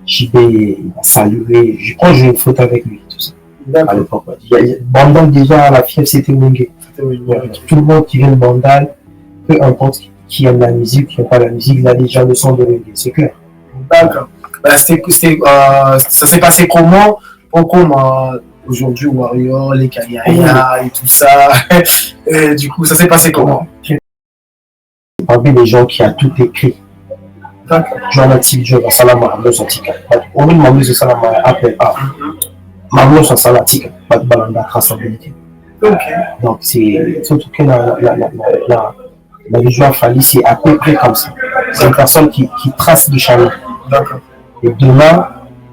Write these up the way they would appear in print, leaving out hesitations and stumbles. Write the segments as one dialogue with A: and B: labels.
A: JB, il m'a salué. Je crois que j'ai une photo avec lui, tout ça. À l'époque. Bandal, déjà, à la fièvre, c'était Wingé. Tout le monde qui vient de Bandal, peu importe qui aime la musique, qui n'aime pas la musique, il a déjà le son de Wingé, c'est clair.
B: D'accord. Ça s'est passé comment aujourd'hui, Warrior, les Kayaya et tout ça. Et du coup, ça s'est passé comment?
A: Parmi les gens qui a tout écrit. Journal-T, Journal Salama, Mamlo Santika. On met Mamlo Salama après A. Mamlo Santika, pas de balanda traçabilité. Donc, c'est surtout que la vision Fali, c'est à peu près comme ça. C'est une personne qui trace du chemin. Et demain,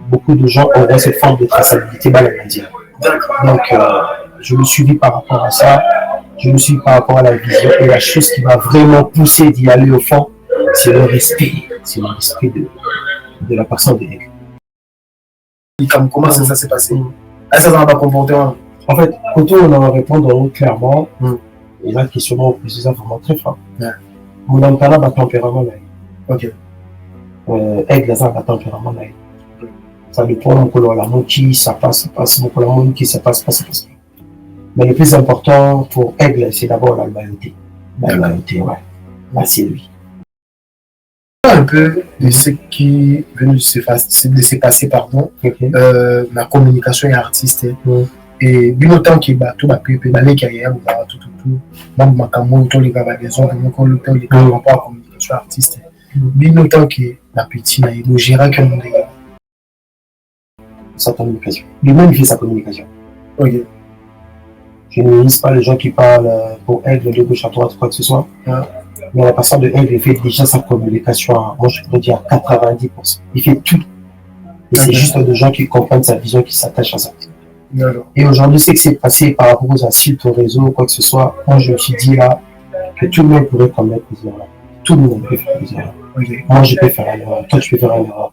A: beaucoup de gens auront cette forme de traçabilité balamandienne. Donc, je me suis dit par rapport à ça, je me suis dit par rapport à la vision, et la chose qui m'a vraiment poussé d'y aller au fond, c'est le respect. C'est le respect de la personne de l'aigle.
B: Comment ça s'est passé? Ça n'a pas comporté.
A: En fait, quand on en répond clairement, et la question on pose ça vraiment très fort. Mon antara va tempérament là.
B: Ok.
A: Aigle, ça va tempérament là. Ça dépend de la moitié, ça passe, mon moitié, ça passe. Mais le plus important pour Aigle, c'est d'abord la loyauté. La loyauté, ouais. Là, c'est lui.
B: Un peu de ce qui est venu de se passer, pardon. Ma communication est artiste. Et bien autant qu'il y a tout, il y a des carrières, tout. Même ma caméra, tous les gars, les hommes, les gars, on pas communication artiste. Bien autant qu'il y a la petite, il nous gère que nous
A: sa communication. Lui-même, il fait sa communication.
B: Ok.
A: Je ne lis pas les gens qui parlent pour Aigle de gauche à droite, quoi que ce soit. Mais la personne de Aigle fait déjà sa communication, moi je pourrais dire à 90%. Il fait tout. Et c'est juste des gens qui comprennent sa vision, qui s'attachent à ça. Et aujourd'hui, c'est que c'est passé par rapport aux insultes, au réseau, quoi que ce soit. Moi, je me suis dit là que tout le monde pourrait commettre des erreurs. Tout le monde peut faire des erreurs. Moi, je peux faire une erreur. Toi, tu peux faire une erreur.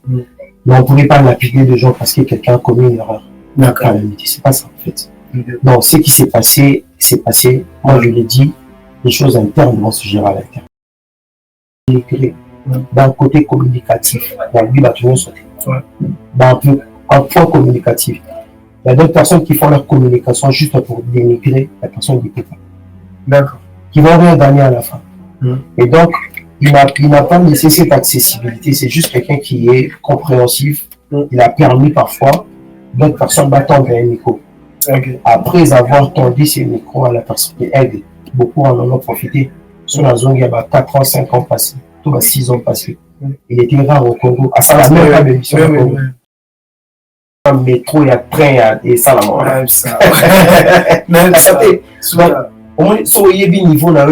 A: Mais on ne pourrait pas lapider de gens parce que quelqu'un a commis une erreur. C'est pas ça, en fait. Donc, ce qui s'est passé, c'est passé. Moi, je l'ai dit, les choses internes vont se gérer à l'interne. D'un côté communicatif, lui, il va toujours sauter. D'un point communicatif. Il y a d'autres personnes qui font leur communication juste pour dénigrer la personne qui peut pas.
B: D'accord.
A: Qui vont rien gagner à la fin. Et donc, il n'a pas laissé cette accessibilité. C'est juste quelqu'un qui est compréhensif. Il a permis parfois d'autres personnes d'attendre un micro. Après avoir tendu ces micros à la personne qui aide, beaucoup en ont profité. Sur la zone, il y a 4 ans, 5 ans passés. Tout 6 ans passés. Il était rare au Congo. À ça, la même pas d'émission au Congo. Métro, il y a train, il y a des salles à mais ça fait souvent au moins soyez bien niveau là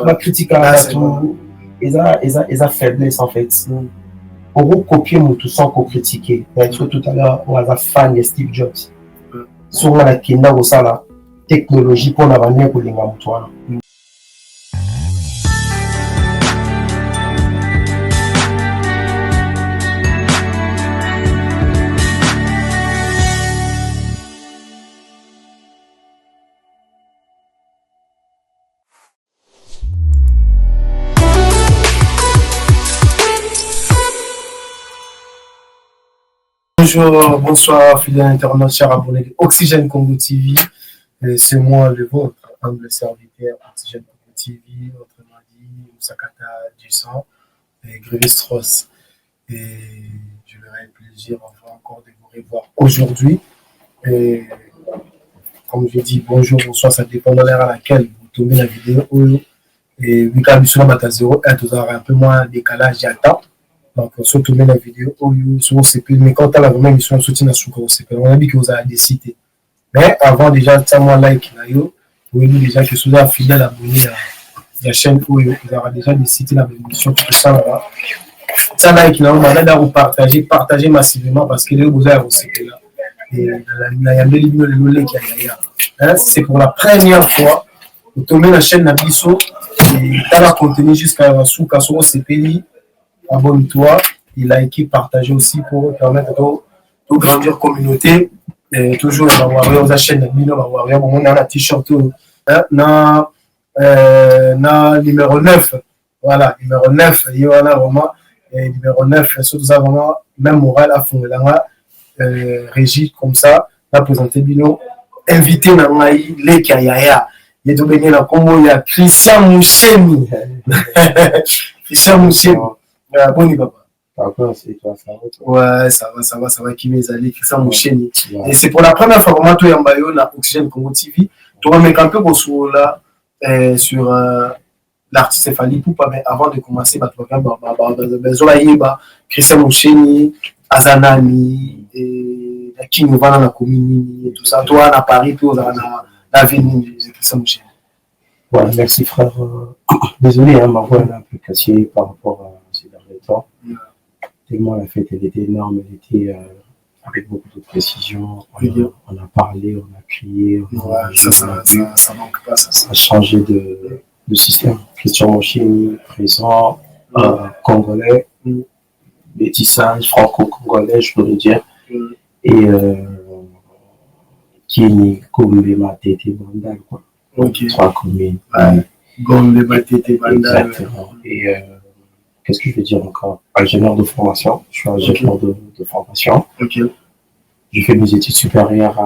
A: la critique à tout ils a faiblesse en fait pour copier tout sans critiquer tout à l'heure on a fan de Steve Jobs souvent la kenda au sala technologie pour la vendre pour les gamoutois.
B: Bonjour, bonsoir, fidèles internautes, chers abonnés de Oxygène Congo TV. C'est moi, le vôtre, humble serviteur Oxygène Congo TV, autrement dit, Moussakata du sang, et Grévis Ross. Et j'aurai le plaisir encore de vous revoir aujourd'hui. Et comme je dis, bonjour, bonsoir, ça dépend de l'heure à laquelle vous tombez la vidéo. Et Wika Bissula Matazero, vous aurez un peu moins de décalage d'attente. Donc, surtout la vidéo, sur CP, mais quand tu as la vraie émission, soutien à CP, on a dit que vous avez décidé. Mais avant déjà, tiens-moi like, vous voyez déjà que vous êtes fidèle abonné à la chaîne où vous avez déjà décidé la émission, tout ça là. Ça like, là, on a vous partager massivement parce que là, vous avez aussi là. Et c'est pour la première fois, vous tombez la chaîne Nabiso et tu as la contenu jusqu'à sous CP. Abonne-toi et likez, partagez aussi pour permettre de grandir communauté. Et toujours, on va voir la chaîne, on a un t-shirt, numéro 9. Voilà, numéro 9. Et voilà, vraiment, numéro 9, surtout ça, vraiment, même moral à fond là régie comme ça la présenter bino invité na ngai leki ya yaya yeto bengela kombo ya Christian Moucheni Christian Moucheni boni papa. Ouais, ça va, qui mes alliés, Christian Moucheni. Et c'est pour la première fois vraiment toi Yambayo na Oxygène Congo TV. Tu vas mettre un peu sur là sur l'artiste Fally Ipupa, mais avant de commencer, Christian Moucheni, Azanani, et King Novana na Komini, et tout ça. Toi, à Paris, puis on a la ville de Christian Moucheni.
A: Ouais, merci frère. Désolé, hein, ma voix est un peu cassée par rapport à ces derniers temps. Tellement la fête, elle était énorme, elle était avec beaucoup de précision. On a parlé, on a crié,
B: ça manque pas, ça
A: a changé de système. Christian Moucheni, présent, congolais, métissage franco-congolais, je peux le dire. Et qui est Gombe Matete Bandal, quoi.
B: Ok.
A: 3 communes.
B: Gombe Matete Bandal.
A: Exactement. Et qu'est-ce que je veux dire encore? Ingénieur de formation. Je suis ingénieur de formation.
B: Ok.
A: J'ai fait mes études supérieures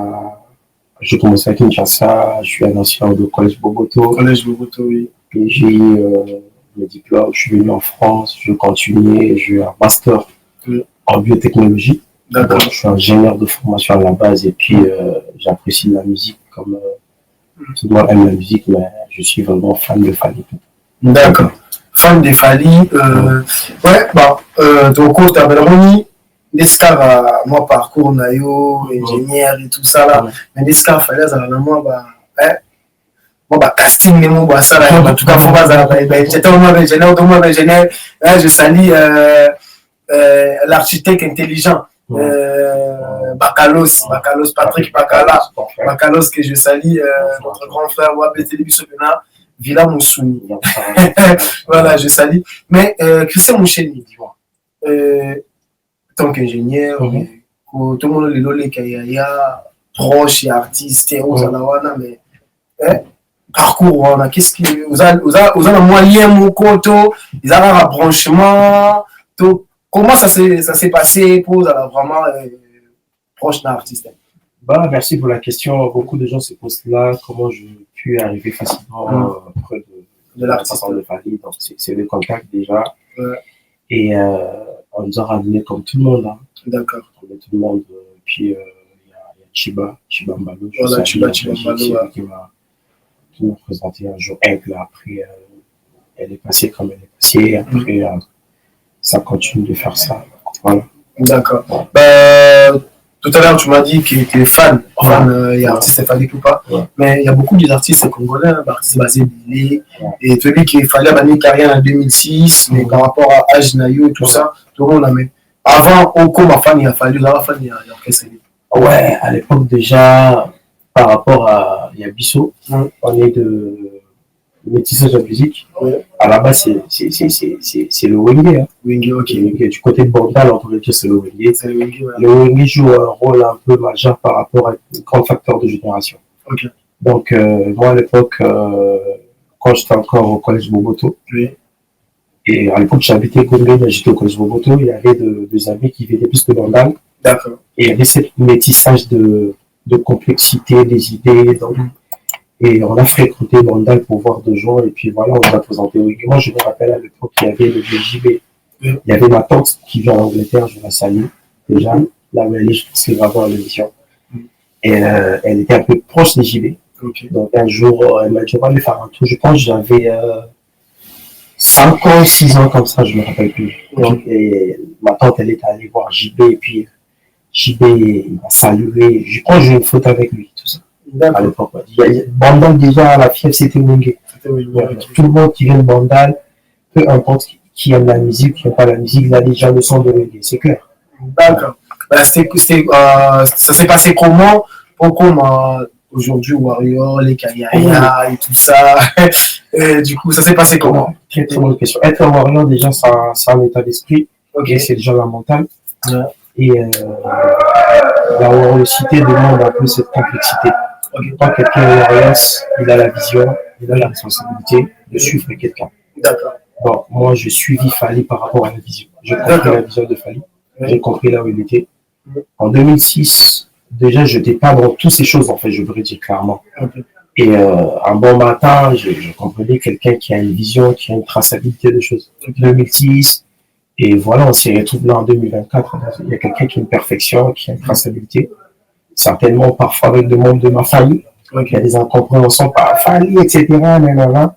A: j'ai commencé à Kinshasa. Je suis un ancien de Collège Boboto.
B: Collège Boboto, oui.
A: Et j'ai eu le diplôme. Je suis venu en France. Je continuais. J'ai eu un master en biotechnologie.
B: D'accord.
A: Donc, je suis ingénieur de formation à la base. Et puis, j'apprécie la musique comme tout le monde aime la musique, mais je suis vraiment fan de Fally.
B: D'accord. Fan de Fally. Ouais, bon, donc, tu as Belroni. Nescar, moi, parcours, Nayo, ingénieur et tout ça là. Mais Nescar, Fally, ça va moi, casting, mais moi, ça là. En tout cas, faut pas, j'étais au moins ingénieur, je salue l'architecte intelligent. Bakalos, Patrick Bakalos que je salue, notre grand frère Wabé Télébisopena, Villa Moussouni. Voilà, je salue. Mais Christian Moucheni, dis-moi, tant qu'ingénieur, tout le monde le lolé kayaya, proche et artiste, mais parcours, qu'est-ce que vous avez un moyen, mon koto, ils ont un rapprochement, comment ça s'est passé pour vraiment proche d'un artiste?
A: Merci pour la question. Beaucoup de gens se posent là comment je pu arriver facilement près de l'artiste de Fally. Donc, c'est le contact déjà. Et on nous a ramené comme tout le monde. Hein.
B: D'accord.
A: Comme tout le monde. Puis, il y a Chiba Mbalo.
B: Voilà, Chiba Mbalo.
A: Qui m'a présenté un jour. Après, elle est passée comme elle est passée. Après, ça continue de faire ça. Voilà.
B: D'accord. Tout à l'heure, tu m'as dit qu'il était fan et artiste Fally Ipupa. Mais il y a beaucoup d'artistes congolais, artistes basés Bilé. Et celui qui fallait avoir une carrière en 2006, mais par rapport à Age Nayo et tout ça, tout le monde a mis. Avant, comme fan, il a fallu, il y a orchestre.
A: Ouais, à l'époque déjà, par rapport à Yabiso, on est de métissage de musique. À la base, c'est le Wenge. Hein.
B: Wenge, ok.
A: Du côté de Bandal, on pourrait dire c'est le Wenge. Le Wenge joue un rôle un peu majeur par rapport à un grand facteur de génération.
B: Okay.
A: Donc, moi, à l'époque, quand j'étais encore au collège Boboto, et à l'époque, j'habitais Gombe, mais j'étais au collège Boboto, il y avait des amis qui venaient plus de Bandal.
B: D'accord.
A: Et il y avait ce métissage de complexité des idées. Donc, et on a fréquenté Bandal pour voir de gens, et puis voilà, on a présenté. Moi, je me rappelle à l'époque, il y avait le JB. Il y avait ma tante qui vient d'Angleterre, je la salue déjà. Là où elle est, je pense qu'elle va voir l'émission. Et elle était un peu proche des JB. Donc un jour, elle m'a dit, on va aller faire un tour. Je pense que j'avais 5 ans, 6 ans comme ça, je ne me rappelle plus. Donc, et ma tante, elle est allée voir JB, et puis JB, il m'a salué. Je crois que j'ai une photo avec lui, tout ça. À l'époque, Bandal déjà, la fièvre, c'était Wenge. Tout le monde qui vient de Bandal, peu importe qui aime la musique, qui n'aime pas la musique, il a déjà le son de Wenge, c'est clair.
B: D'accord. Ça s'est passé comment aujourd'hui Warrior, les Kayaya et tout ça. Du coup, ça s'est passé comment?
A: Très très bonne question. Être un Warrior, déjà, c'est un état d'esprit. C'est déjà la mentale. Et la warriorcité demande un peu cette complexité. Quand quelqu'un est Warrior, il a la vision, il a la responsabilité de suivre quelqu'un.
B: D'accord.
A: Bon, moi, je suivis Fally par rapport à la vision. Je comprends la vision de Fally. J'ai compris là où il était. En 2006, déjà, je n'étais pas dans toutes ces choses, en fait, je voudrais dire clairement. Et un bon matin, je comprenais quelqu'un qui a une vision, qui a une traçabilité de choses. 2006, et voilà, on s'y retrouve là en 2024. Il y a quelqu'un qui a une perfection, qui a une traçabilité. Certainement, parfois avec le monde de ma famille. Il y a des incompréhensions par famille, etc. Nanana.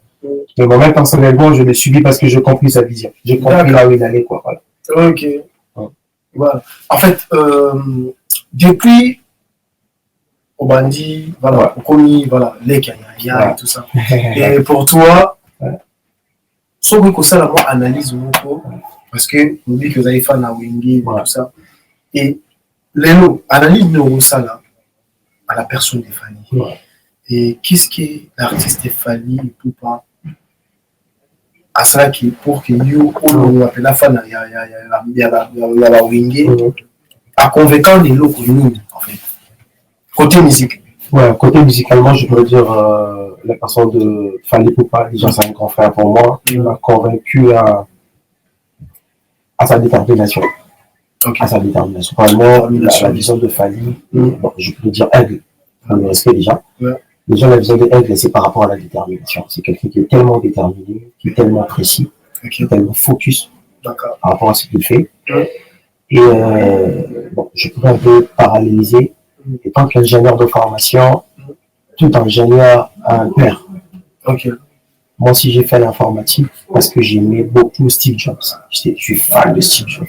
A: Mais moi, même personnellement, je l'ai suivi parce que j'ai compris sa vision. J'ai compris là où il allait, quoi. Voilà.
B: Ok. Voilà. En fait, depuis au bandit, voilà, au commis, voilà, les Kanyaya et tout ça. Et pour toi, ce que ça, la analyse, parce que vous dites que vous avez fait un Wingé et tout ça. Et l'analyse de ça, là, à la personne de Fanny. Et qu'est-ce que l'artiste Fanny et tout pas à cela qui pour que nous on appelle la fan il y a la Wingé à convaincre les locaux en fait côté musique.
A: Ouais, côté musicalement, je pourrais dire la personne de Fally Ipupa, déjà c'est un grand frère pour moi, il m'a convaincu à sa détermination. À sa détermination. Vraiment, la vision de Fally, bon, je peux dire aigle, pour le respect déjà. Déjà, la vision de aigle, c'est par rapport à la détermination. C'est quelqu'un qui est tellement déterminé, qui est tellement précis, qui est tellement focus par rapport à ce qu'il fait. Et bon, je pourrais un peu paralléliser. Étant qu'ingénieur de formation, tout ingénieur a un père. Moi aussi, j'ai fait l'informatique parce que j'aimais beaucoup Steve Jobs. Je suis fan de Steve Jobs.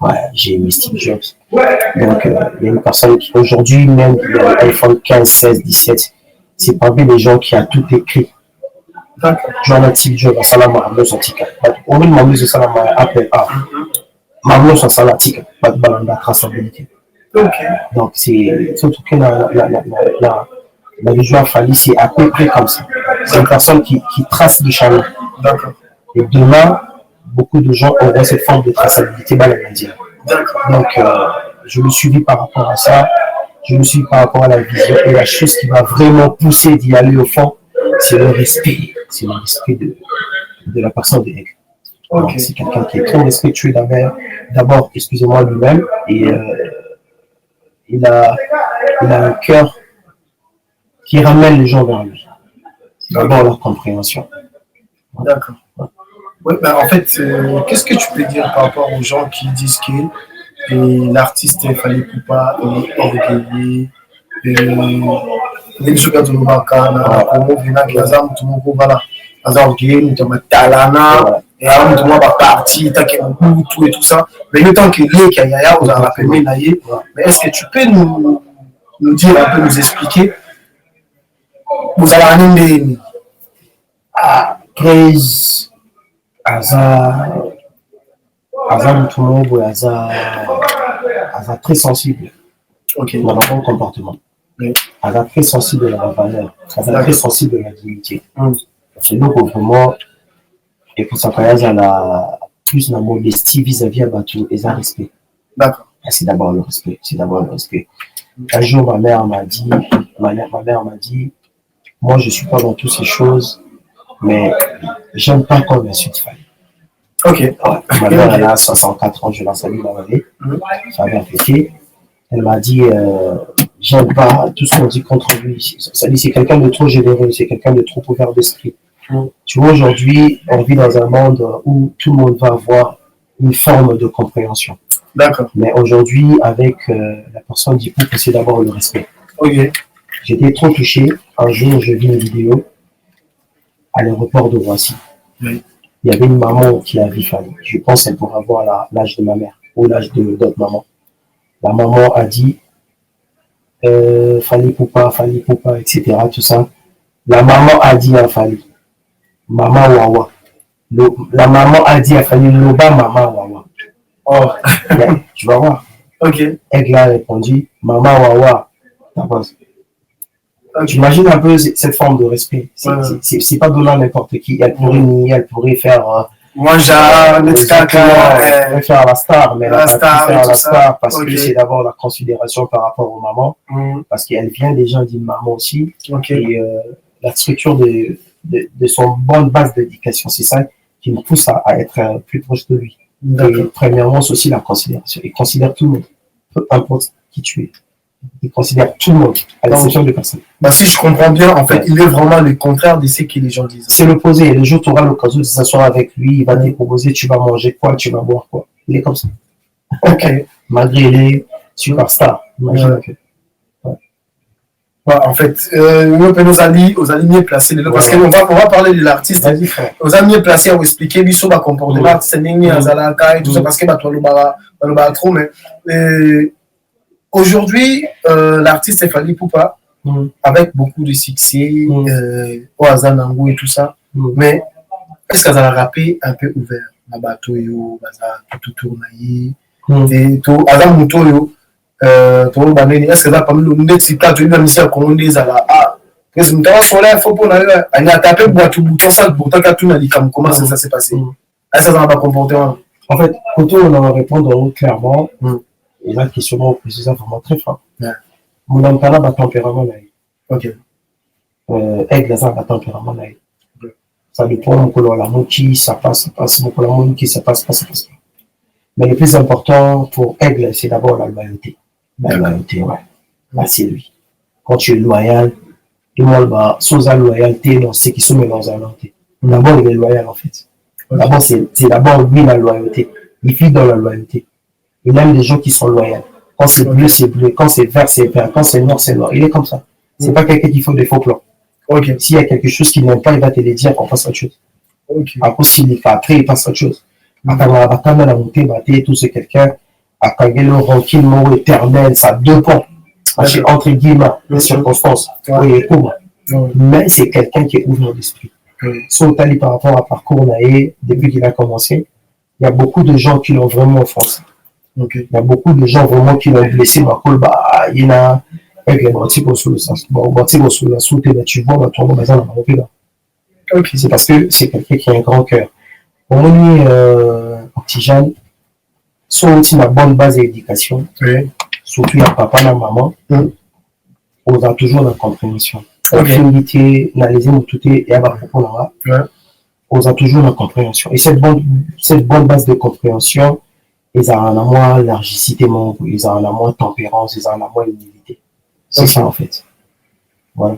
A: Ouais, j'ai aimé Steve Jobs. Donc, il y a une personne qui, aujourd'hui, même, il y a l'iPhone 15, 16, 17. C'est parmi les gens qui a tout écrit. Journal Steve Jobs, Salam Mahmoud Santika. On me demande de Salam Apple A. Mahmoud Santika, pas de balanda traçabilité. Donc, c'est surtout que la vision Fally, c'est à peu près comme ça. C'est une personne qui trace le chemin. Et demain, beaucoup de gens auront cette forme de traçabilité dans les médias. Donc, je me suis dit par rapport à ça, je me suis dit par rapport à la vision. Et la chose qui m'a vraiment poussé d'y aller au fond, c'est le respect. C'est le respect de la personne de Aigle. C'est quelqu'un qui est trop respectueux d'abord, excusez-moi, lui-même. Et il a un cœur qui ramène les gens vers lui. C'est d'abord leur compréhension.
B: D'accord. Ouais, ben en fait, qu'est-ce que tu peux dire par rapport aux gens qui disent que l'artiste Fally Ipupa est orgueilleux, les gens qui ont voilà, et avant de moi, parti, tout et tout ça. Mais le temps que les Kanyaya, vous en rappelez, mais est-ce que tu peux nous dire un peu, nous expliquer, vous allez animer
A: Praise Aza Mutumobo, Aza très sensible dans son comportement. Aza très sensible à la valeur, Aza très sensible à la dignité. C'est donc vraiment, et pour ça qu'il y a plus de modestie vis-à-vis de Batou et un respect.
B: D'accord.
A: C'est d'abord le respect. C'est d'abord le respect. Un jour, ma mère m'a dit, moi, je ne suis pas dans toutes ces choses, mais j'aime pas qu'on m'insulte Fally. Ma mère, elle a 64 ans, je la salue, ma vallée. Ça avait affecté. Elle m'a dit, j'aime pas tout ce qu'on dit contre lui. Ça dit, c'est quelqu'un de trop généreux, c'est quelqu'un de trop ouvert d'esprit. Tu vois, aujourd'hui, on vit dans un monde où tout le monde va avoir une forme de compréhension.
B: D'accord.
A: Mais aujourd'hui, avec la personne du couple, c'est d'abord le respect. J'étais trop touché. Un jour, je vis une vidéo à l'aéroport de Roissy. Il y avait une maman qui a vu Fally. Je pense qu'elle pourrait avoir l'âge de ma mère ou l'âge d'autres mamans. La maman a dit Fally Ipupa, etc. Tout ça. La maman a dit à Fally, Maman Wawa. La maman a dit à Fally, Loba Maman Wawa. Yeah, tu vas voir. Elle a répondu, Maman Wawa. Tu imagines un peu cette forme de respect. C'est pas donnant n'importe qui. Elle pourrait nier, elle pourrait faire.
B: Moi, j'ai
A: faire la star, mais elle n'a pas pu faire la star parce que c'est d'abord la considération par rapport aux mamans, parce qu'elle vient déjà d'une maman aussi. Et la structure de son bonne base d'éducation, c'est ça qui me pousse à être plus proche de lui. Et premièrement, c'est aussi la considération. Il considère tout le monde, peu importe qui tu es. Il considère tout le monde, à l'exception de personnes.
B: Si je comprends bien, en fait, il est vraiment le contraire de ce que les gens disent.
A: C'est l'opposé. Le jour où tu auras l'occasion de s'asseoir avec lui, il va te proposer, tu vas manger quoi, tu vas boire quoi. Il est comme ça.
B: Ok.
A: Malgré les superstars.
B: En fait, nous peut nos amis mieux placés parce qu'on va parler de l'artiste. Aux amis mieux placés à vous expliquer lui sur ma comportement artiste et tout ça parce que trop mais aujourd'hui l'artiste est Fally Ipupa avec beaucoup de succès au Azanango et tout ça mais est-ce qu'elle a rappé un peu ouvert la bateau yo tout tournaillé et tout Azan Mutoyo est-ce que ça parmi le monde si tu as mis à commander ça là parce que nous solaire faut pour aller on a tapé boîte bouton ça pourtant quand tout n'a dit comment ça s'est passé est-ce que ça va pas comportement
A: en fait quand on va répondre clairement et là questionnement au président vraiment très fort mon empara va tempérament là
B: ok
A: aigle ça va tempérament là ça dépend de la moitié ça passe beaucoup la moitié ça passe mais le plus important pour aigle c'est d'abord la loyauté. La loyauté, ouais. Là, c'est lui. Quand tu es loyal, tout le monde va, sans la loyauté, non, c'est qui sont dans la loyauté. D'abord, il est loyal, en fait. D'abord, c'est d'abord lui la loyauté. Il vit dans la loyauté. Il aime les gens qui sont loyaux. Quand c'est bleu, c'est bleu. Quand c'est vert, c'est vert. Quand c'est noir, c'est noir. Il est comme ça. C'est pas quelqu'un qui fait des faux plans.
B: Ok.
A: S'il y a quelque chose qu'il n'aime pas, il va te le dire qu'on passe à autre chose.
B: Ok.
A: Après, il passe à autre chose. Après, la montée, tout c'est quelqu'un. À Kagelo, tranquillement, éternel, ça dépend. Entre guillemets, les circonstances. Oui, mais c'est quelqu'un qui est ouvert d'esprit. Son tali par rapport à parcours Naé, depuis qu'il a commencé, il y a beaucoup de gens qui l'ont vraiment offensé. Il y a beaucoup de gens vraiment qui l'ont blessé. Il y a avec les bâtiments sous le sens. Sous la soute, tu vois, c'est parce que c'est quelqu'un qui a un grand cœur. Pour moi, Oxygène, soit aussi la bonne base d'éducation, surtout il y a papa et maman, on a toujours la compréhension. La fluidité, la lésion, tout est, et on a toujours la compréhension. Et cette bonne base de compréhension, ils ont un moins largicité, ils ont un moins tempérance, ils ont un moins humilité. C'est ça en fait. Voilà.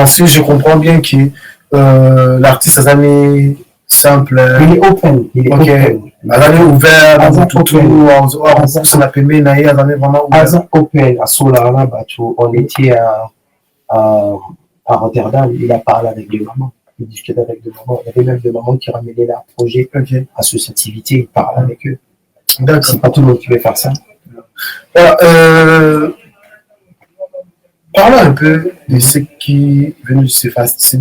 B: Si je comprends bien que l'artiste a jamais simple.
A: Il est open. Il est open.
B: Il est ouvert. Ça m'a permis d'aller vraiment ouvert.
A: Open. À Solana, on était à Rotterdam. Il a parlé avec des mamans. Il discutait avec des mamans. Il y avait même des mamans qui ramenaient leur projet associativité. Il parlait avec eux. C'est pas tout le monde qui veut faire ça.
B: Parlons un peu de ce qui est venu de se passer,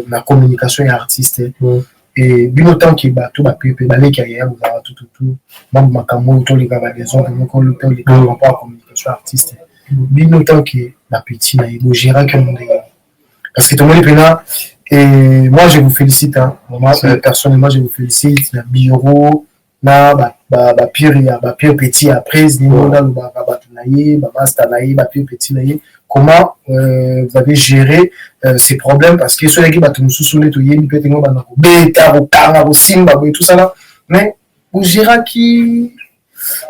B: la communication et artiste. Et bien autant qu'il y a tout ma pédalé carrière, vous avez tout, même ma camo, tous les gabagaisons, comme les rapport à communication artiste. Bien autant que la petite, il nous gérera comme on est. Parce que tout le monde est là. Et moi, je vous félicite. Moi, personnellement, je vous félicite. Le bureau, là, pire petit après comment vous avez géré ces problèmes parce que ceux qui tout ça là mais vous gérez qui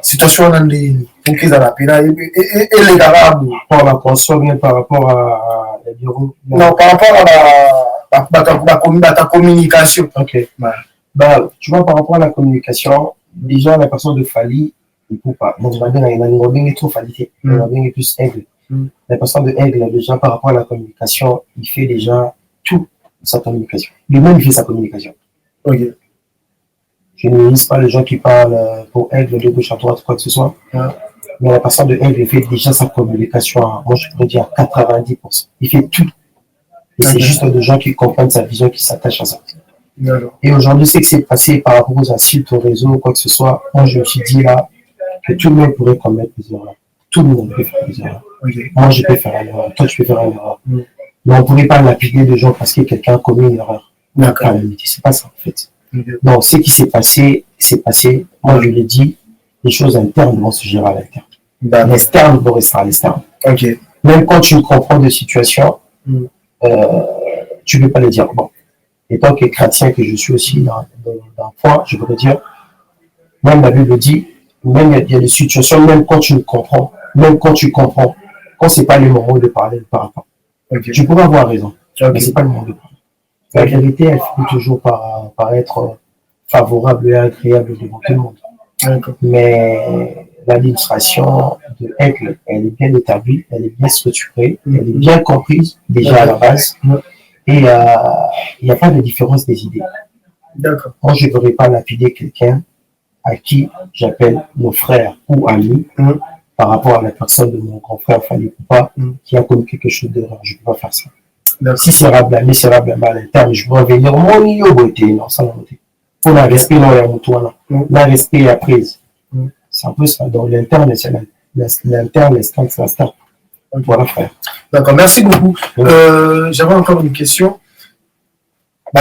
B: situation dans les et les arabes
A: par la console par rapport à la bureau
B: non par rapport à ta communication.
A: Ok. Tu vois par rapport à la communication déjà la personne de Fally Ipupa donc il est trop Fally il est plus aigle. La personne de aigle déjà par rapport à la communication il fait déjà tout sa communication lui-même il fait sa communication.
B: Okay.
A: Je ne lis pas les gens qui parlent pour aigle de gauche à droite quoi que ce soit mais la personne de aigle fait déjà sa communication moi je pourrais dire 90%. Il fait tout et c'est juste des gens qui comprennent sa vision qui s'attachent à ça. Et aujourd'hui, c'est que c'est passé par rapport aux insultes au réseau ou quoi que ce soit. Moi, je me suis dit là que tout le monde pourrait commettre des erreurs. Tout le monde peut faire des erreurs. Moi, je peux faire une erreur. Toi, tu peux faire une erreur. Mais on ne pourrait pas lapider de gens parce que quelqu'un a commis une erreur. C'est pas ça, en fait. Donc, ce qui s'est passé, c'est passé. Moi, je l'ai dit, les choses internes vont se gérer à l'interne. L'externe vont rester à l'externe. Même quand tu comprends des situations, tu ne peux pas les dire. Bon. Et tant que chrétien que je suis aussi dans point, je voudrais dire, même la Bible dit, même il y a des situations, même quand tu comprends, quand c'est pas le moment de parler par rapport. Okay. Tu pourrais avoir raison, mais c'est pas le moment de parler. La vérité, elle finit toujours par être favorable et agréable devant tout le monde. Mais l'administration de Aigle, elle est bien établie, elle est bien structurée, elle est bien comprise déjà à la base. Et il n'y a pas de différence des idées. Moi, je ne voudrais pas lapider quelqu'un à qui j'appelle mon frère ou ami par rapport à la personne de mon grand frère Fali Poupa qui a commis quelque chose d'erreur. Je ne peux pas faire ça. Si c'est blâmé à l'interne, je peux venir mon beauté, non, ça n'a pas. Pour le respect, non, il y a le respect et la prise. C'est un peu ça. Donc, l'interne, c'est l'interne, l'externe, c'est la star. Voilà, frère.
B: D'accord, merci beaucoup. J'avais encore une question.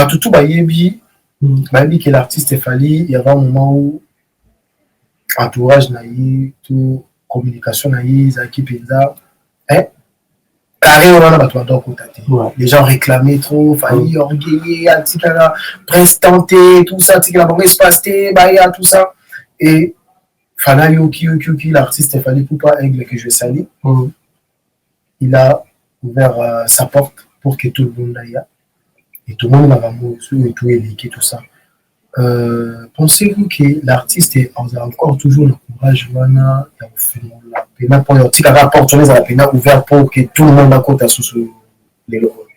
B: Toutou Bayebi, qui est l'artiste Fali, il y avait un moment où entourage naïf, tout communication naïf, Zaki Penza, les gens réclamaient trop, Fali, orgueillé, Antikala, presse tentée, tout ça, Antikala, bon espace, Baya, tout ça. Et Fana Yoki, l'artiste Fali Poupa, Aigle, que je salue, il a ouvert sa porte pour que tout le monde aille. Et tout le monde va mourir et tout est liqué, tout ça. Pensez-vous que l'artiste a encore toujours le courage pour ouvert pour que tout le monde accorde à ce les locaux?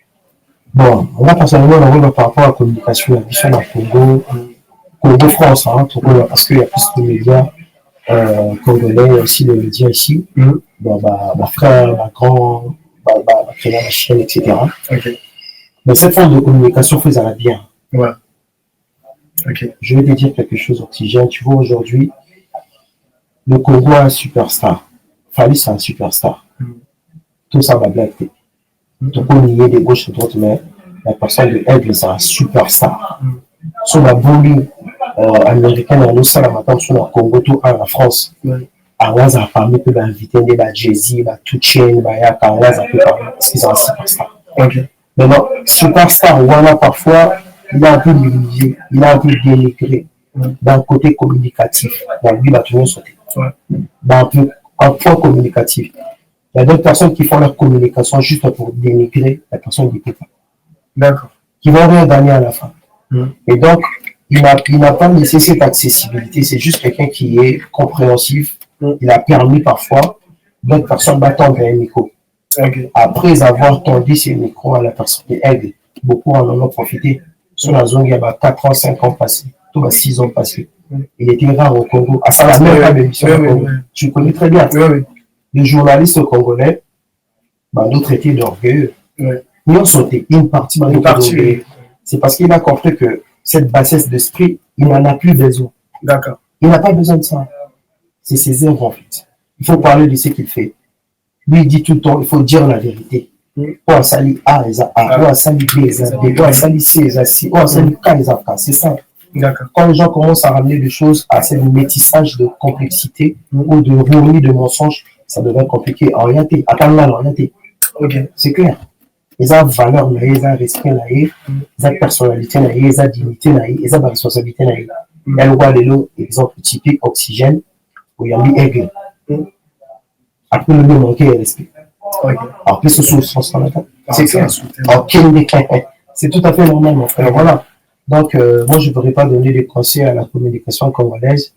A: Bon, moi personnellement, on va par rapport à la communication, la mission dans Congo France, parce qu'il y a plus de médias congolais, aussi les médias ici. Ma frère, ma grand, ma créa, ma chaîne, etc. Mais cette forme de communication faisait la bien.
B: Ouais.
A: Je vais te dire quelque chose, Oxygène. Tu vois, aujourd'hui, le Congo a un superstar. Fali, c'est un superstar. Tout ça va blaguer. Tu peux nier de gauche et de droite, mais la personne de Aigle, c'est un superstar. Sur la boule américaine, on a ça la matin, sur le Congo, tout en la France. Awaza a parlé que l'invité de Jay-Z, Tuchain, Yaka, Awaza a pu parler parce qu'ils sont un superstar. Maintenant, superstar, voilà, parfois, il a un peu négligé, il a un peu dénigré d'un côté communicatif. Dans lui, il a toujours sauté. Dans un point communicatif. Il y a d'autres personnes qui font leur communication juste pour dénigrer la personne qui peut pas.
B: D'accord.
A: Qui vont rien gagner à la fin. Et donc, il n'a pas laissé cette accessibilité. C'est juste quelqu'un qui est compréhensif. Il a permis parfois d'autres personnes d'attendre un micro. Après avoir tendu ses micros à la personne de Aigle, beaucoup en ont profité. Sur la zone, il y a 4 ans, 5 ans passés, tout 6 ans passés. Il était rare au Congo. À ça, la même pas d'émission au Congo. Tu connais très bien. Les journalistes congolais, d'autres étaient d'orgueil. Ils ont sauté une partie. C'est parce qu'il a compris que cette bassesse d'esprit, il n'en a plus besoin.
B: D'accord.
A: Il n'a pas besoin de ça. C'est ses œuvres en fait. Il faut parler de ce qu'il fait. Lui, il dit tout le temps, il faut dire la vérité. On s'allie A, on s'allie B, on s'allie C, on s'allie K, c'est ça. Quand les gens commencent à ramener des choses à ce métissage de complexité ou de roulis de mensonges, ça devient compliqué. Orienté, attends là, orienté. C'est clair. Ils ont valeur, ils ont respect, ils ont personnalité, ils ont dignité, ils ont responsabilité. Elle voit l'exemple typique, Oxygène, où il y a mis Aigle. Après, le mot manqué est respect. Alors, plus ce sens c'est clair. C'est tout à fait normal, mon frère. Voilà. Donc, moi, je ne pourrais pas donner des conseils à la communication congolaise,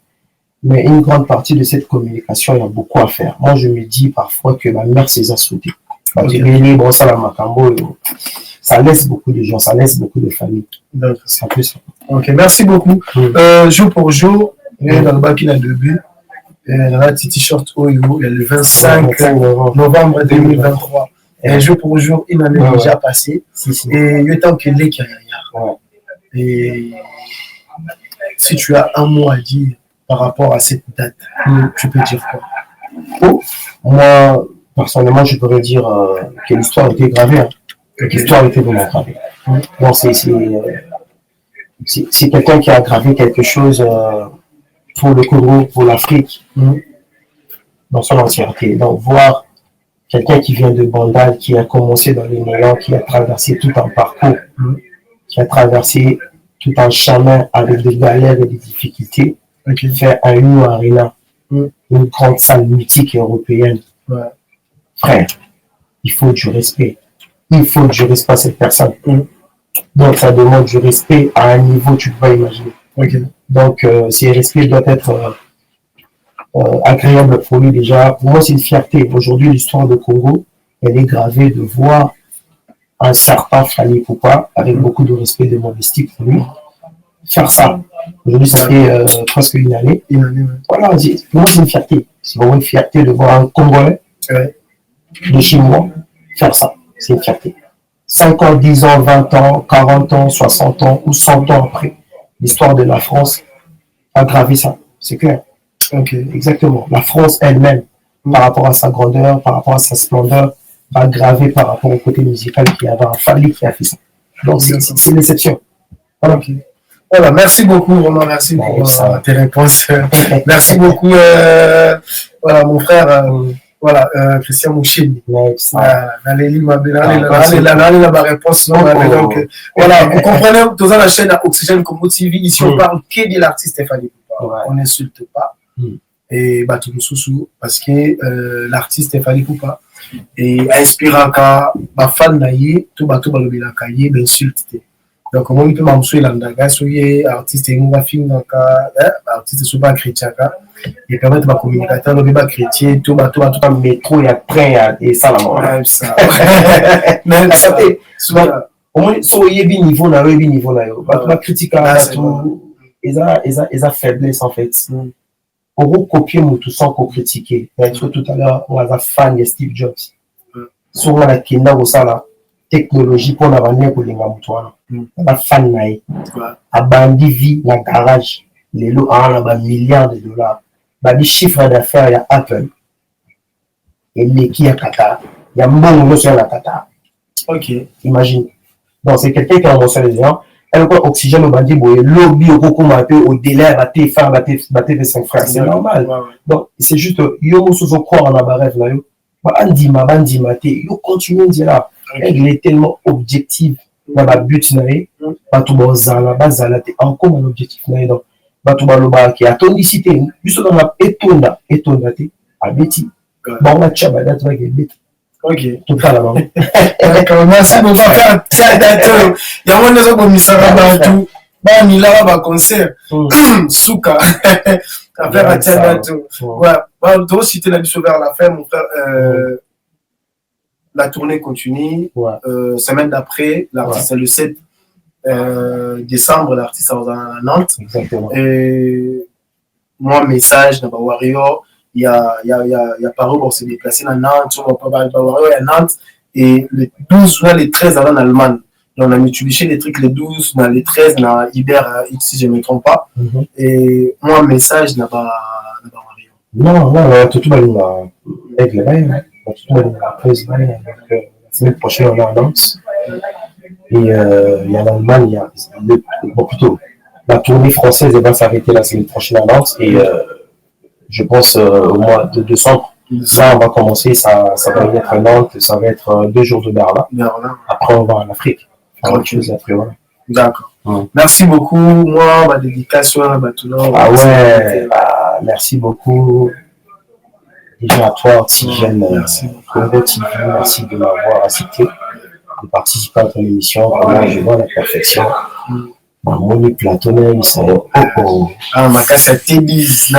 A: mais une grande partie de cette communication, il y a beaucoup à faire. Moi, je me dis parfois que ma mère s'est assoutée. Ça laisse beaucoup de gens, ça laisse beaucoup de familles. C'est un peu ça.
B: Ok, merci beaucoup. Jour pour jour, dans le bac, il a 2 buts. Dans la petite t-shirt OIO, le 25 novembre 2023. Et jour pour jour, il en est déjà passé. Et il est temps qu'il l'ait qu'il y a. Et si tu as un mot à dire par rapport à cette date, tu peux dire quoi?
A: Moi, personnellement, je pourrais dire que l'histoire a été gravée. L'histoire a été vraiment gravée. Bon, c'est quelqu'un qui a gravé quelque chose pour le Congo, pour l'Afrique, dans son entièreté. Donc, voir quelqu'un qui vient de Bandal, qui a commencé dans les néants, qui a traversé tout un parcours qui a traversé tout un chemin avec des galères et des difficultés, qui fait un U Arena, une grande salle mythique européenne. Frère, il faut du respect. Il faut du respect à cette personne. Donc, ça demande du respect à un niveau que tu peux pas imaginer. Donc, ce respect doit être agréable pour lui déjà. Pour moi, c'est une fierté. Aujourd'hui, l'histoire de Congo, elle est gravée de voir un certain Fally Ipupa, avec beaucoup de respect et de modestie pour lui, faire ça. Aujourd'hui, ça fait presque une année. Voilà, pour moi, c'est une fierté. C'est vraiment une fierté de voir un Congolais de chez moi faire ça. C'est une fierté. 5 ans, 10 ans, 20 ans, 40 ans, 60 ans ou 100 ans après, l'histoire de la France a gravé ça. C'est clair. Exactement. La France elle-même, par rapport à sa grandeur, par rapport à sa splendeur, va graver par rapport au côté musical qu'il y avait un Fally qui a fait ça. Donc, c'est l'exception. Voilà.
B: Voilà, merci beaucoup, Romain, merci pour tes réponses. Merci beaucoup, voilà, mon frère, voilà, Christian Mouchini. Allez, ma réponse. Donc, voilà, vous comprenez, dans la chaîne Oxygène Congo TV, ici, on parle que de l'artiste Fally Ipupa. On n'insulte pas. Et tout le sous parce que l'artiste Fally Ipupa et inspirant quand ma fan naïe tout le la cahier d'insulter. Donc comment il peut m'amsouiller l'andaga soyez artiste et moi film donc artiste super chrétien et permettre ma communicateur le débat chrétien tout un métro et après et ça la ça mais ça fait souvent au moins soyez bien niveau là bah critique tout et ça faiblesse en fait. Pour copier tout sans critiquer. Tout à l'heure, on a un fan de Steve Jobs. Souvent, la Kenda ou ça, la technologie pour la vendre pour les gamoutois. La fan naïe. A bandi vie, la garage. Les lots à milliards de dollars. Les chiffres d'affaires, il y a Apple. Et les qui a Qatar. Il y a mon sur la Qatar. Imagine. Donc, c'est quelqu'un qui a envoyé les gens. Elle a oxygène au bandit, le lobby au coco au délai, batté de 5 frères, c'est normal. Donc, c'est juste, yo, sous au corps en abaref, là, yo, bandima, yo, continue de dire là, elle est tellement objective, dans la but, batouba zala, bazala, encore un objectif, donc, batouba loba, qui a tonicité, juste dans la étonda, à Betty, bon, on a tchabada, tu vas get tout à l'heure. Merci beaucoup. Il y a un des autres commissaires tout. Bon, il a un concert. Souka. Affaire à Tiagato. Voilà. Bon, tu citer la mission vers la fin, mon frère. La tournée continue. Semaine d'après, l'artiste est le 7 décembre, l'artiste est à Nantes.
A: Exactement.
B: Et moi, message dans Warrior. Il y a Paro pour se déplacer dans Nantes, on va pas à Nantes, et le 12 ou les 13 en Allemagne. Donc, on a multiplié les trucs les 12, dans les 13, dans Iber, si je ne me trompe pas. Et moi, message n'a pas
A: Non, tout le monde avec les bains, tout le monde a pris la semaine prochaine, on est à Nantes. Et il y a l'Allemagne, bon, plutôt, la tournée française va s'arrêter la semaine prochaine à Nantes. Et je pense au mois de décembre, là on va commencer, ça va être à Nantes, ça va être 2 jours de Berlin. Après on va en Afrique. Voilà.
B: D'accord. Merci beaucoup. Moi, ma dédication à Batoula.
A: Ah ouais, merci beaucoup. Déjà à toi, Oxygène Congo TV, merci de m'avoir accepté de participer à ton émission. Vraiment, je vois la perfection. Moni Platonel, ils sont
B: ma casse à Teddy,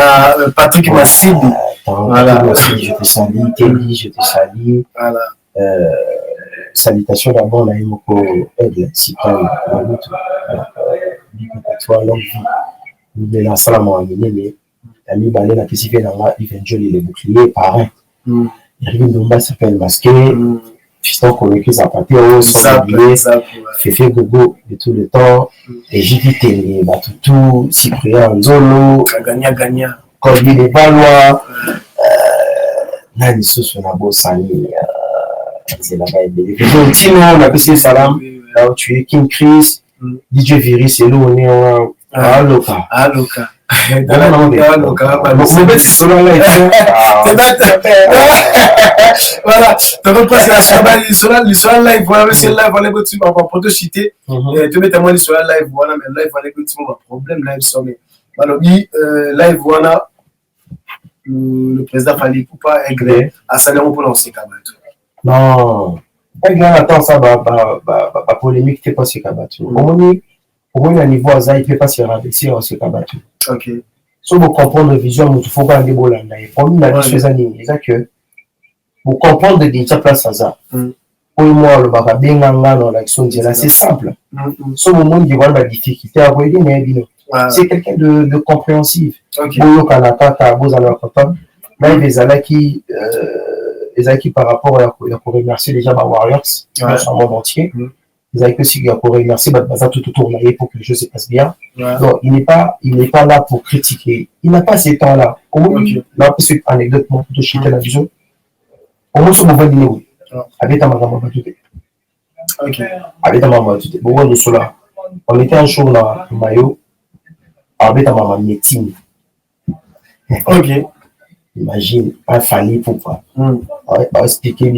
B: Patrick Massidi.
A: Voilà. Je te salue, Teddy, je te salue.
B: Voilà.
A: Salutations d'abord, on a eu beaucoup d'aide, Cyprien, à toi, longue vie. Nous sommes là, salam à mais Ami Balé, la question est là, il vient de jouer les boucliers, parrain. Irvine Domba s'appelle Masqué. Fiston convaincu Zapatero, Féfé Gogo de tout le temps, et JPT, Batutu, Cyprien Nzolo,
B: Gagna,
A: Colby de Valois, Nani Sosunabo Sani, c'est là-bas, et Tino, on a passé Salam, là où tu es King Chris, DJ Viris, et là on est en Aloka.
B: Dans la locale, au Carabao. C'est voilà. Donc, le soir live, voilà, c'est live, voilà, tu vas pas te citer. Tu mets ta main sur la live, voilà, mais live, voilà, tu vas problème, live, sommet. Alors, live, voilà, le président Fali Poupa est gré à salaire pour lancer quand même.
A: Non. Attends, ça, polémique, t'es pas sur Kabatou. Au moins, à niveau Aza, il ne peut pas se rabaisser sur Kabatou.
B: Ok.
A: Si vous comprenez la vision, il faut pas aller au Landa. Pour nous, la vie, c'est que vous comprenez déjà place Aza. Pour moi, le baba Benganga dans l'action, c'est simple. Si vous monde qui voit la difficulté à voir, c'est quelqu'un de compréhensif. Vous, quand vous allez entendre, même les Alaki. Les par rapport à remercier déjà ma Warriors dans le monde entier. Les amis aussi pour remercier tout autour pour que les choses se passent bien. Donc il n'est pas là pour critiquer. Il n'a pas ces temps-là. Au moins, là, c'est anecdote pour te chier la vision. Au moins, ce moment dîner, oui. Avec ta maman, avec ta maman, beaucoup de cela. On était un jour dans le maillot avec ta maman médecine.
B: Ok.
A: Imagine, un Fali Poupa. On va expliquer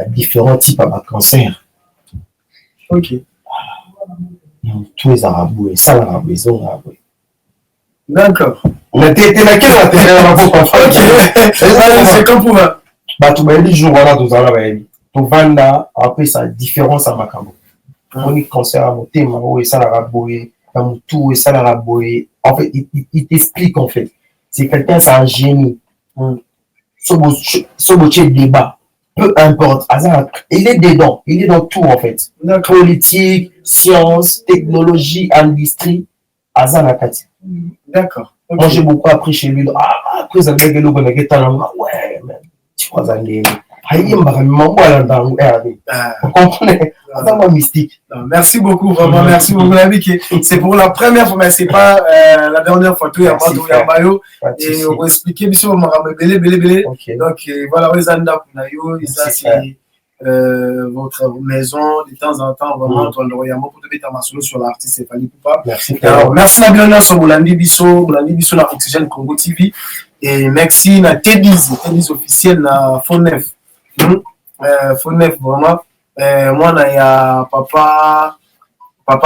A: différents types de cancer.
B: Ok.
A: Tous les arabes, ça l'arabe, les arabes.
B: D'accord.
A: Mais t'es laquelle là? T'es là, ok.
B: C'est comme pour moi.
A: Bah, tu m'as dit, jour, voilà, tout ça là, tout vanda, après, ça différence à Macambo. On est cancer à monter, et ça l'arabe, tout, et ça l'arabe. En fait, il t'explique, en fait. C'est quelqu'un, c'est un génie. Ce débat, peu importe, il est dedans, il est dans tout en fait. Politique, science, technologie, industrie, Azan Akati.
B: D'accord.
A: Moi j'ai beaucoup appris chez lui. Après ça fait que nous on a ouais, tu vois ça les. Vous comprenez? C'est mystique.
B: Merci beaucoup, vraiment. Merci beaucoup, c'est pour la première fois, mais c'est pas la dernière fois. Tout y a Mayo. Et on va expliquer, bien sûr, on m'a ramené belé. Donc, voilà, c'est votre maison. De temps en temps, vraiment, on doit y avoir beaucoup de bétamasolo sur l'artiste, c'est Fali Poupa.
A: Merci.
B: Alors, merci à Biona sur Bolandi Bisso, la Oxygène Congo TV. Et merci à Tédis officiel, à Fond 9. Fond 9, vraiment. Moi, il y a papa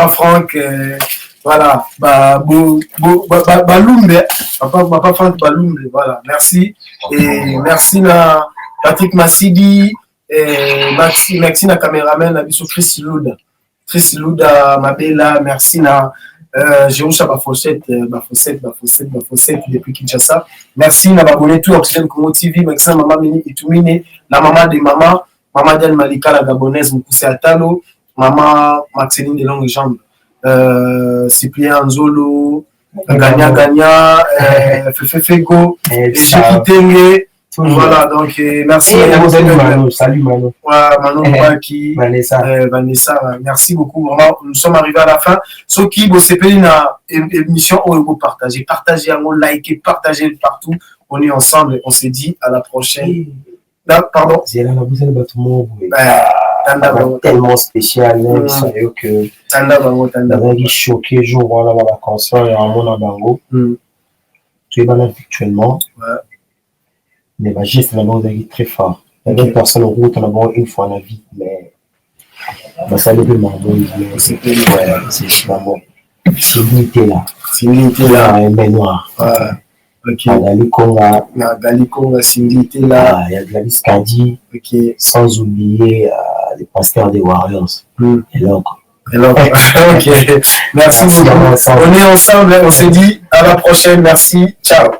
B: Franck, voilà, Balumbe, papa Franck Balumbe, voilà, merci. Et merci à Patrick Massidi, merci à caméraman, à Bissou Chris Louda, Mabella, merci à Jérôme Bafossette depuis Kinshasa. Merci à Babone tout Oxygène Congo TV, merci à Maman Mini Itumine, la maman des mamans. Maman Diane Malika, la Gabonaise, Moukoussi Atalo, Maman Maxeline de Longue Jambes, Cyprien Nzolo, Gagna, Fefe Fego, Jiki Tenge. Voilà, donc merci.
A: Salut Mano.
B: Manon Baki, Vanessa, merci beaucoup. Vraiment, nous sommes arrivés à la fin. Ceux qui vous avez une émission, on va partager, liker, partager partout. On est ensemble, on se dit à la prochaine. Pardon.
A: C'est là, vous avez tellement spécial, que vous choqué, jour, voilà, la concert et en mon bango. Tu es malade virtuellement. Mais ma geste, là, vous avez très fort. Il y a une personne en route, on a bon une fois dans la vie, mais ça n'est plus marrant. C'est vraiment. C'est l'unité là. C'est l'unité là. Mais noir. Galikonga, Sindité là, il y a de la Viscadi, sans oublier les pasteurs des Warriors. Et donc, ok. Merci beaucoup. On est ensemble, on se dit à la prochaine. Merci. Ciao.